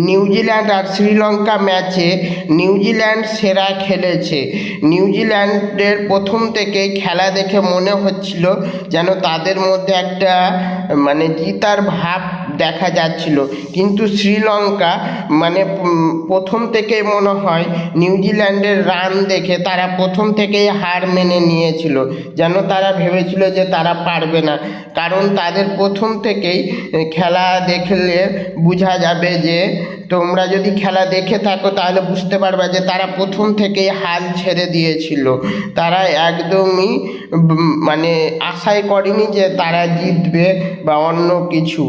New Zealand আর শ্রীলঙ্কা ম্যাচে New Zealand সেরা খেলেছে। নিউজিল্যান্ডের প্রথম থেকেই খেলা দেখে মনে হচ্ছিল যেন তাদের মধ্যে একটা জিতার ভাব দেখা যাচ্ছিল, কিন্তু শ্রীলঙ্কা প্রথম থেকেই মনে হয় নিউজিল্যান্ডের রান দেখে তারা প্রথম থেকেই হার মেনে নিয়েছিল, যেন তারা ভেবেছিল যে তারা পারবে না। কারণ তাদের প্রথম থেকেই খেলা দেখলে বোঝা যাবে যে, তোমরা যদি খেলা দেখে থাকো তাহলে বুঝতে পারবে যে তারা প্রথম থেকেই হাল ছেড়ে দিয়েছিল। তারা একদমই আশাই করেনি যে তারা জিতবে বা অন্য কিছু।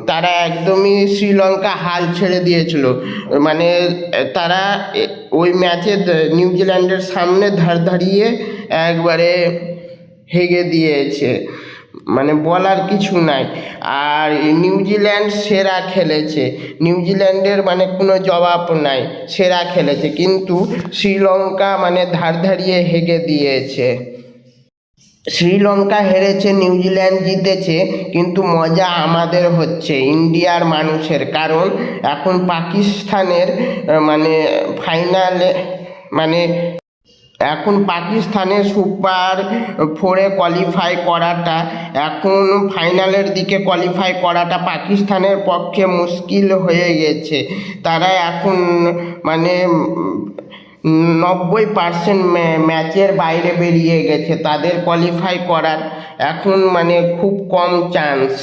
তারা একদমই শ্রীলঙ্কা হাল ছেড়ে দিয়েছিল। তারা ওই ম্যাচে নিউজিল্যান্ডের সামনে দাঁড়িয়ে একবারে হেগে দিয়েছে, বলার কিছু নাই। আর নিউজিল্যান্ড সেরা খেলেছে, নিউজিল্যান্ডের কোনো জবাব নাই, সেরা খেলেছে। কিন্তু শ্রীলঙ্কা ধারিয়ে হেগে দিয়েছে। শ্রীলঙ্কা হেরেছে, নিউজিল্যান্ড জিতেছে, কিন্তু মজা আমাদের হচ্ছে, ইন্ডিয়ার মানুষের। কারণ এখন পাকিস্তানের ফাইনালে এখন পাকিস্তানের সুপার 4-এ কোয়ালিফাই করাটা, এখন ফাইনালের দিকে কোয়ালিফাই করাটা পাকিস্তানের পক্ষে মুশকিল হয়ে গেছে। তারা এখন 90% ম্যাচের বাইরে বেরিয়ে গেছে, তাদের কোয়ালিফাই করার এখন খুব কম চান্স।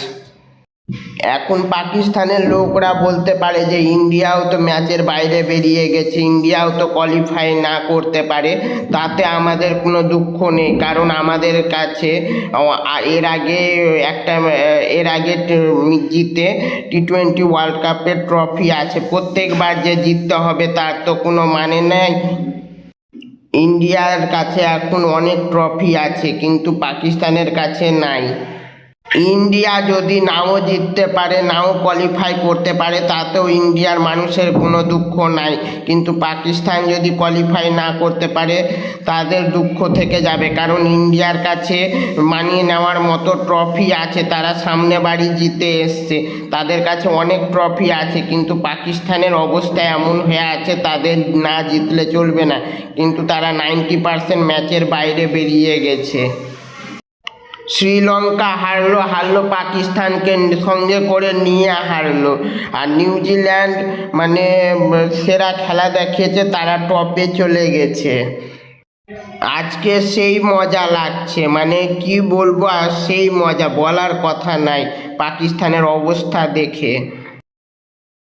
এখন পাকিস্তানের লোকরা বলতে পারে যে ইন্ডিয়াও তো ম্যাচের বাইরে বেরিয়ে গেছে, ইন্ডিয়াও তো কোয়ালিফাই না করতে পারে, তাতে আমাদের কোনো দুঃখ নেই। কারণ আমাদের কাছে এর আগে জিতে T20 ওয়ার্ল্ড কাপের ট্রফি আছে। প্রত্যেকবার যে জিততে হবে তার তো কোনো মানে নেই। ইন্ডিয়ার কাছে এখন অনেক ট্রফি আছে, কিন্তু পাকিস্তানের কাছে নাই। ইন্ডিয়া যদি নাও জিততে পারে, নাও কোয়ালিফাই করতে পারে, তাতেও ইন্ডিয়ার মানুষের কোনো দুঃখ নাই। কিন্তু পাকিস্তান যদি কোয়ালিফাই না করতে পারে, তাদের দুঃখ থেকে যাবে। কারণ ইন্ডিয়ার কাছে মানিয়ে নেওয়ার মতো ট্রফি আছে, তারা সামনে বাড়ি জিতে এসছে, তাদের কাছে অনেক ট্রফি আছে। কিন্তু পাকিস্তানের অবস্থা এমন হয়ে আছে, তাদের না জিতলে চলবে না। কিন্তু তারা 90% ম্যাচের বাইরে বেরিয়ে গেছে। শ্রীলঙ্কা হারলো পাকিস্তানকে সঙ্গে করে নিয়ে হারলো। আর নিউজিল্যান্ড সেরা খেলা দেখিয়েছে, তারা টপে চলে গেছে। আজকে সেই মজা লাগছে, কি বলবো, আর সেই মজা বলার কথা নাই পাকিস্তানের অবস্থা দেখে।